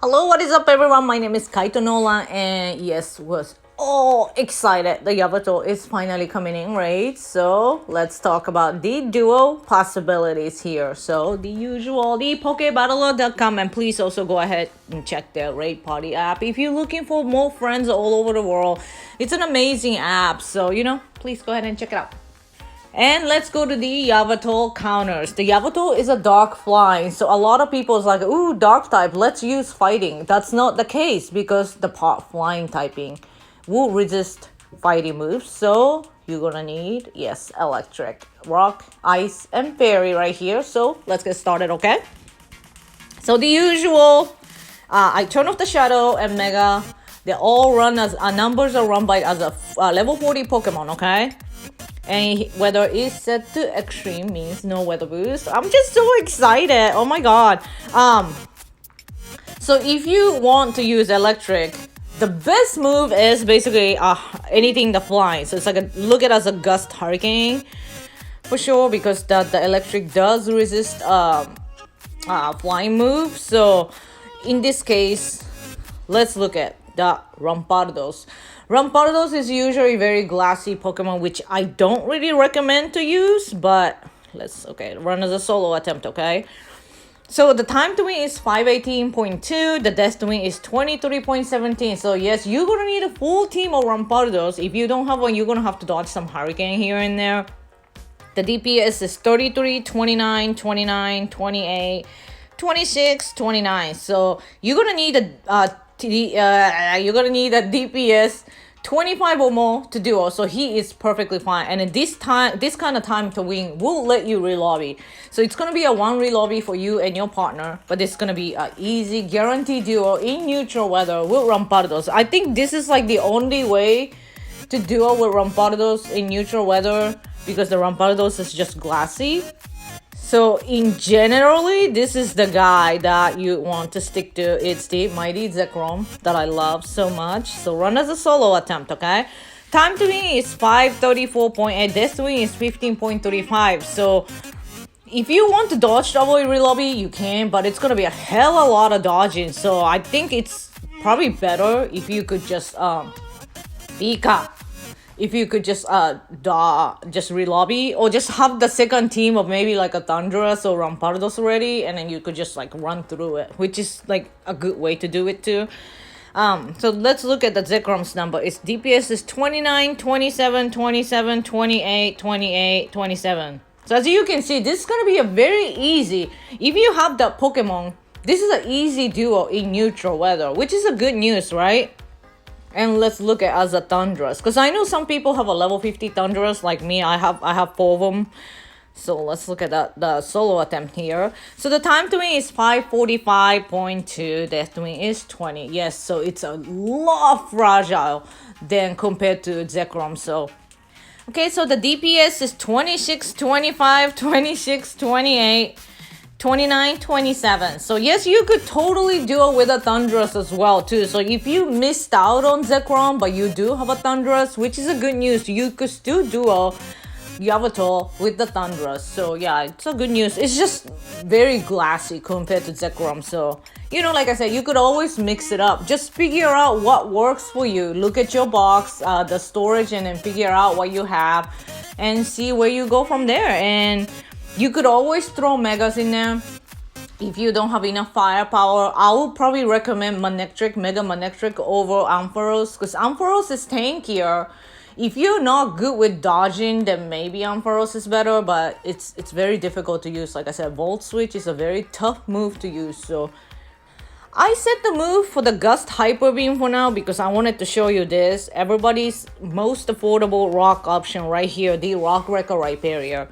Hello, what is up everyone? My name is Kaito Nolan and yes, was all excited. The Yveltal is finally coming in, right? So let's talk about the duo possibilities here. So the usual, the Pokebattler.com, and please also go ahead and check the Raid Party app. If you're looking for more friends all over the world, it's an amazing app. So, please go ahead and check it out. And let's go to the Yveltal counters. The Yveltal is a dark flying, so a lot of people is like, ooh, dark type, let's use fighting. That's not the case because the pot flying typing will resist fighting moves. So you're gonna need, yes, electric, rock, ice, and fairy right here. So let's get started, okay? So the usual, I turn off the shadow and mega. They all run as, numbers are run by as a level 40 Pokemon, okay? And weather is set to extreme means no weather boost. I'm just so excited. Oh my god. So if you want to use electric, the best move is basically anything that flies. So it's like look at it as a gust hurricane for sure, because the electric does resist flying move. So in this case, let's look at the Rampardos. Rampardos is usually very glassy Pokemon, which I don't really recommend to use, but let's, run as a solo attempt, okay? So the time to win is 518.2, the death to win is 23.17. So yes, you're gonna need a full team of Rampardos. If you don't have one, you're gonna have to dodge some Hurricane here and there. The DPS is 33, 29, 29, 28, 26, 29. So you're gonna need a DPS 25 or more to duo, so he is perfectly fine. And this kind of time to win will let you relobby. So it's gonna be a one relobby for you and your partner, but it's gonna be an easy guaranteed duo in neutral weather with Rampardos. I think this is like the only way to duo with Rampardos in neutral weather, because the Rampardos is just glassy. So in generally, this is the guy that you want to stick to. It's the Mighty Zekrom that I love so much. So run as a solo attempt, okay? Time to win is 534.8. Death to win is 15.35. So if you want to dodge double relobby, you can, but it's gonna be a hell of a lot of dodging. So I think it's probably better if you could just Pika. If you could just relobby, or just have the second team of maybe like a Thundurus or Rampardos already, and then you could just like run through it, which is like a good way to do it too. So let's look at the Zekrom's number. Its DPS is 29, 27, 27, 28, 28, 27. So as you can see, this is gonna be a very easy, if you have that Pokemon, this is an easy duo in neutral weather, which is a good news, right? And let's look at as a Thundurus, because I know some people have a level 50 Thundurus like me. I have 4 of them. So let's look at the solo attempt here. So the time to win is 545.2. Death to win is 20. Yes, so it's a lot fragile than compared to Zekrom. So okay, so the DPS is 26, 25, 26, 28, 29, 27. So yes, you could totally duo with a Thundurus as well too. So if you missed out on Zekrom, but you do have a Thundurus, which is a good news, you could still duo Yveltal with the Thundurus. So yeah, it's a good news. It's just very glassy compared to Zekrom. So, like I said, you could always mix it up. Just figure out what works for you. Look at your box, the storage, and then figure out what you have and see where you go from there. And you could always throw Megas in there. If you don't have enough firepower, I would probably recommend Manectric, Mega Manectric over Ampharos, because Ampharos is tankier. If you're not good with dodging, then maybe Ampharos is better, but it's very difficult to use. Like I said, Volt Switch is a very tough move to use. So I set the move for the Gust Hyper Beam for now because I wanted to show you this. Everybody's most affordable rock option right here, the Rock Wrecker Rhyperior.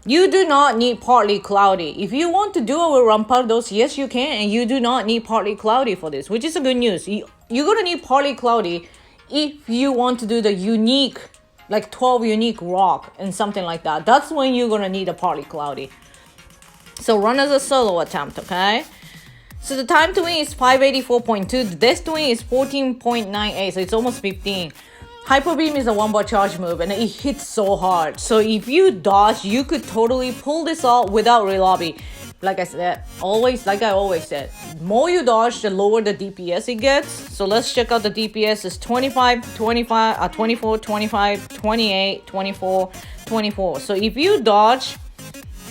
You do not need Partly Cloudy. If you want to duo with Rampardos, yes you can, and you do not need Partly Cloudy for this, which is a good news. You're gonna need Partly Cloudy if you want to do the unique, like 12 unique rock and something like that. That's when you're gonna need a Partly Cloudy. So run as a solo attempt, okay? So the time to win is 584.2. The death to win is 14.98, so it's almost 15. Hyper Beam is a one-bar charge move and it hits so hard. So if you dodge, you could totally pull this off without relobby. like I always said, more you dodge, the lower the DPS it gets. So let's check out the DPS is 25, 25, 24, 25, 28, 24, 24. So if you dodge,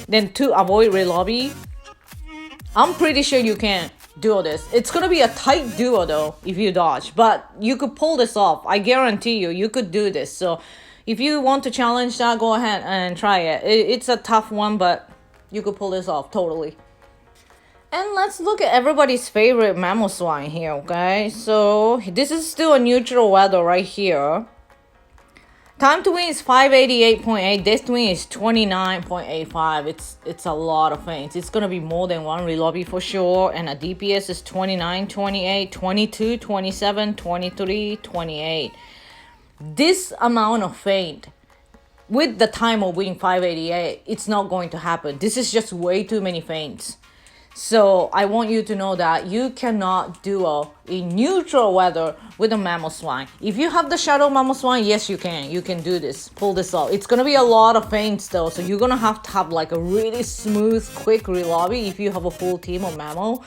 then to avoid relobby, I'm pretty sure you can do this. It's gonna be a tight duo though if you dodge, but you could pull this off. I guarantee you could do this. So if you want to challenge that, go ahead and try it. It's a tough one, but you could pull this off totally. And let's look at everybody's favorite Mamoswine here, okay? So this is still a neutral weather right here. Time to win is 588.8. Death to win is 29.85. It's a lot of feints. It's gonna be more than one relobby for sure. And a DPS is 29, 28, 22, 27, 23, 28. This amount of feint with the time of winning 588, it's not going to happen. This is just way too many feints. So I want you to know that you cannot duo in neutral weather with a Mamoswine. If you have the Shadow Mamoswine, yes you can. You can do this. Pull this off. It's gonna be a lot of feints though. So you're gonna have to have like a really smooth, quick relobby if you have a full team of Mamo.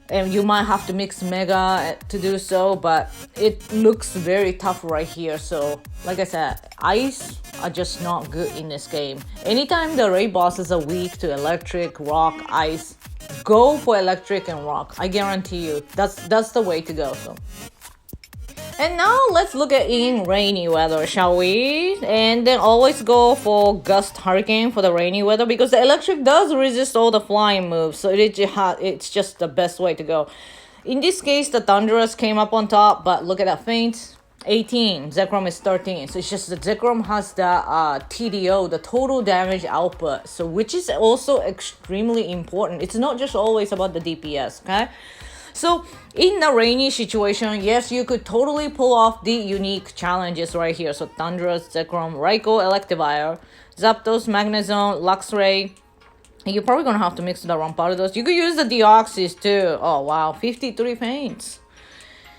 And you might have to mix Mega to do so, but it looks very tough right here. So like I said, Ice are just not good in this game. Anytime the raid bosses are weak to Electric, Rock, Ice, go for Electric and Rock. I guarantee you, that's the way to go. So. And now let's look at in rainy weather, shall we? And then always go for Gust Hurricane for the rainy weather because the Electric does resist all the flying moves. So it's just the best way to go. In this case, the Thunderous came up on top, but look at that feint. 18, Zekrom is 13. So it's just the Zekrom has the TDO, the total damage output. So which is also extremely important. It's not just always about the DPS, okay? So in the rainy situation, yes, you could totally pull off the unique challenges right here. So Thunderous, Zekrom, Raikou, Electivire, Zapdos, Magnezone, Luxray. And you're probably gonna have to mix the Rampardos. You could use the Deoxys too. Oh wow, 53 feints.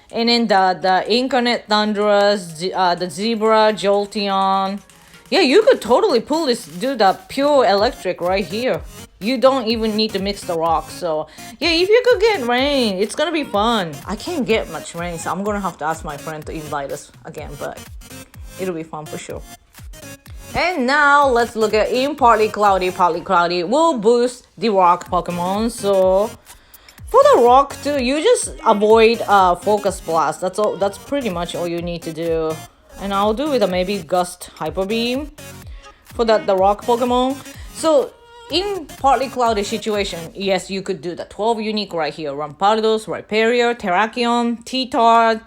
And then the Incarnate Thunderous, the Zebra, Jolteon. Yeah, you could totally pull this, do the pure electric right here. You don't even need to mix the rocks. So yeah, if you could get rain, it's gonna be fun. I can't get much rain, so I'm gonna have to ask my friend to invite us again, but it'll be fun for sure. And now let's look at in partly cloudy will boost the rock Pokemon. So for the rock too, you just avoid Focus Blast. That's all. That's pretty much all you need to do. And I'll do with a maybe Gust Hyper Beam for the rock Pokemon. So in partly cloudy situation, yes, you could do the 12 unique right here. Rampardos, Rhyperior, Terrakion, T-Tard.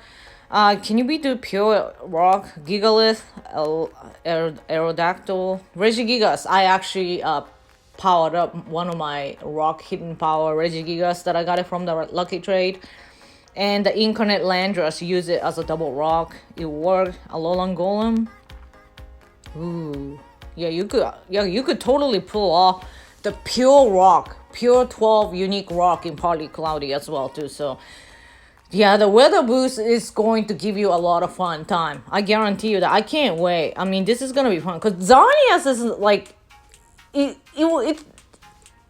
Can you do pure rock? Gigalith, Aerodactyl, Regigigas. I actually powered up one of my rock hidden power Regigigas that I got it from the lucky trade. And the Incarnate Landorus, use it as a double rock. It worked. Alolan Golem. Ooh. Yeah, you could totally pull off the pure rock. Pure 12 unique rock in partly cloudy as well too. So yeah, the weather boost is going to give you a lot of fun time. I guarantee you that. I can't wait. I mean, this is gonna be fun. Cause Xerneas is like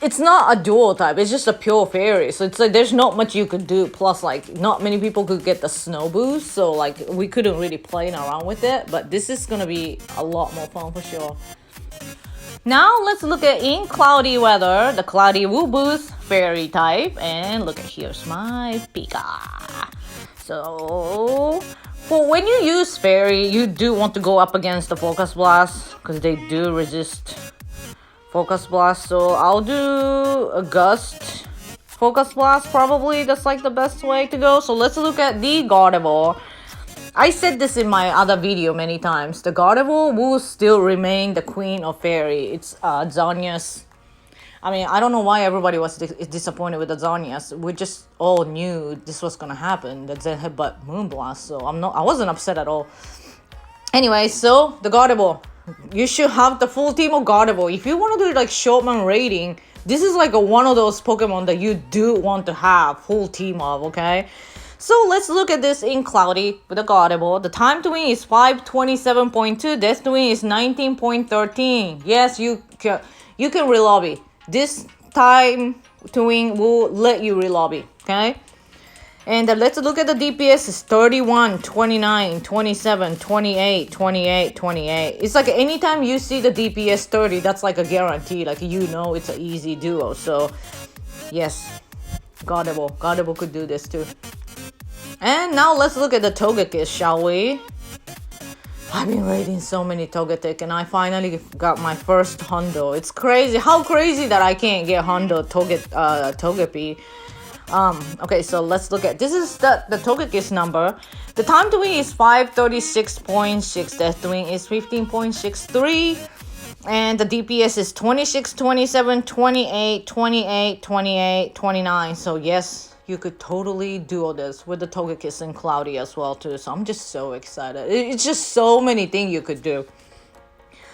it's not a dual type, it's just a pure fairy. So it's like there's not much you could do. Plus, like, not many people could get the snow boost. So, like, we couldn't really play around with it. But this is gonna be a lot more fun for sure. Now, let's look at in cloudy weather. The cloudy will boost fairy type. And look at here's my Pika. So, for when you use fairy, you do want to go up against the Focus Blast. Because they do resist Focus Blast, so I'll do a Gust Focus Blast probably. That's like the best way to go. So let's look at the Gardevoir. I said this in my other video many times. The Gardevoir will still remain the queen of fairy. It's Xerneas. I mean, I don't know why everybody was disappointed with the Xerneas. We just all knew this was gonna happen. The Zen Headbutt Moonblast. So I wasn't upset at all. Anyway, so the Gardevoir. You should have the full team of Gardevoir. If you want to do like Showman rating, this is like one of those Pokemon that you do want to have full team of, okay? So let's look at this in cloudy with the Gardevoir. The time to win is 527.2. Death to win is 19.13. Yes, you can relobby. This time to win will let you relobby, okay? And let's look at the DPS. Is 31, 29, 27, 28, 28, 28. It's like anytime you see the DPS 30, that's like a guarantee. Like, you know, it's an easy duo. So, yes, Gardevoir could do this too. And now let's look at the Togekiss, shall we? I've been raiding so many Togetic, and I finally got my first Hundo. It's crazy. How crazy that I can't get Hundo Togepi. Okay, so let's look at, this is the Togekiss number. The time to win is 536.6, death to win is 15.63, and the DPS is 26, 27, 28, 28, 28, 29. So yes, you could totally do all this with the Togekiss and Cloudy as well too. So I'm just so excited. It's just so many things you could do.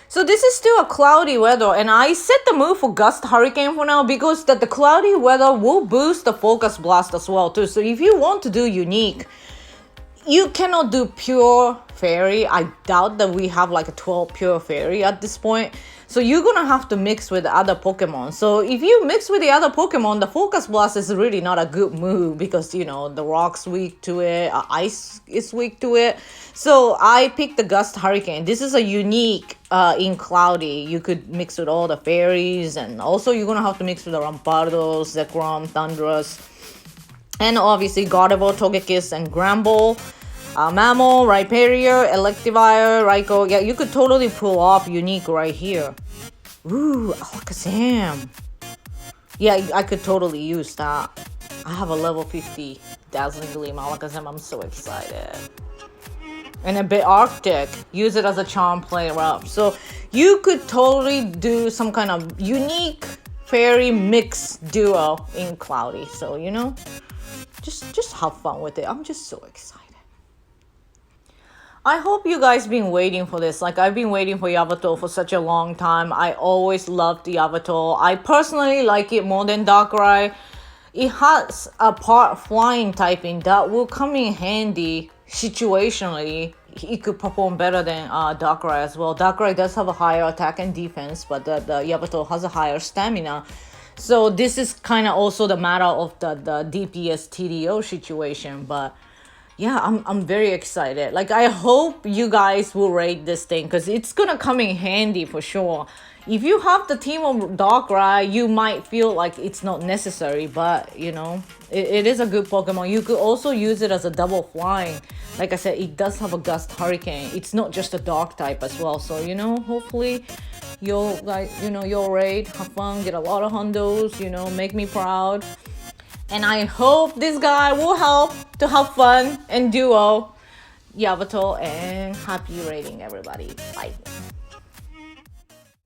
So this is still a cloudy weather, and I set the move for Gust Hurricane for now because the cloudy weather will boost the Focus Blast as well too. So if you want to do unique, you cannot do pure fairy. I doubt that we have like a 12 pure fairy at this point. So you're gonna have to mix with the other Pokemon. So if you mix with the other Pokemon, the Focus Blast is really not a good move because, you know, the rock's weak to it, ice is weak to it. So I picked the Gust Hurricane. This is a unique in Cloudy. You could mix with all the fairies, and also you're gonna have to mix with the Rampardos, Zekrom, Thundurus, and obviously Gardevoir, Togekiss, and Gramble. Mammal, Rhyperior, Electivire, Raikou. Yeah, you could totally pull off unique right here. Ooh, Alakazam. Yeah, I could totally use that. I have a level 50 Dazzling Gleam Alakazam. I'm so excited. And a bit Arctic. Use it as a charm player up. So you could totally do some kind of unique fairy mix duo in Cloudy. So, you know, just have fun with it. I'm just so excited. I hope you guys been waiting for this. Like, I've been waiting for Yveltal for such a long time. I always loved the Yveltal. I personally like it more than Darkrai. It has a part flying typing that will come in handy situationally. It could perform better than Darkrai as well. Darkrai does have a higher attack and defense, but the Yveltal has a higher stamina. So this is kind of also the matter of the DPS TDO situation, but yeah, I'm very excited. Like, I hope you guys will raid this thing because it's gonna come in handy for sure. If you have the team of Darkrai, you might feel like it's not necessary, but you know, it is a good Pokemon. You could also use it as a double flying. Like I said, it does have a Gust Hurricane. It's not just a Dark type as well. So, you know, hopefully you'll, like, you know, you'll raid, have fun, get a lot of hundos, you know, make me proud. And I hope this guy will help to have fun and duo Yveltal, and happy raiding, everybody. Bye.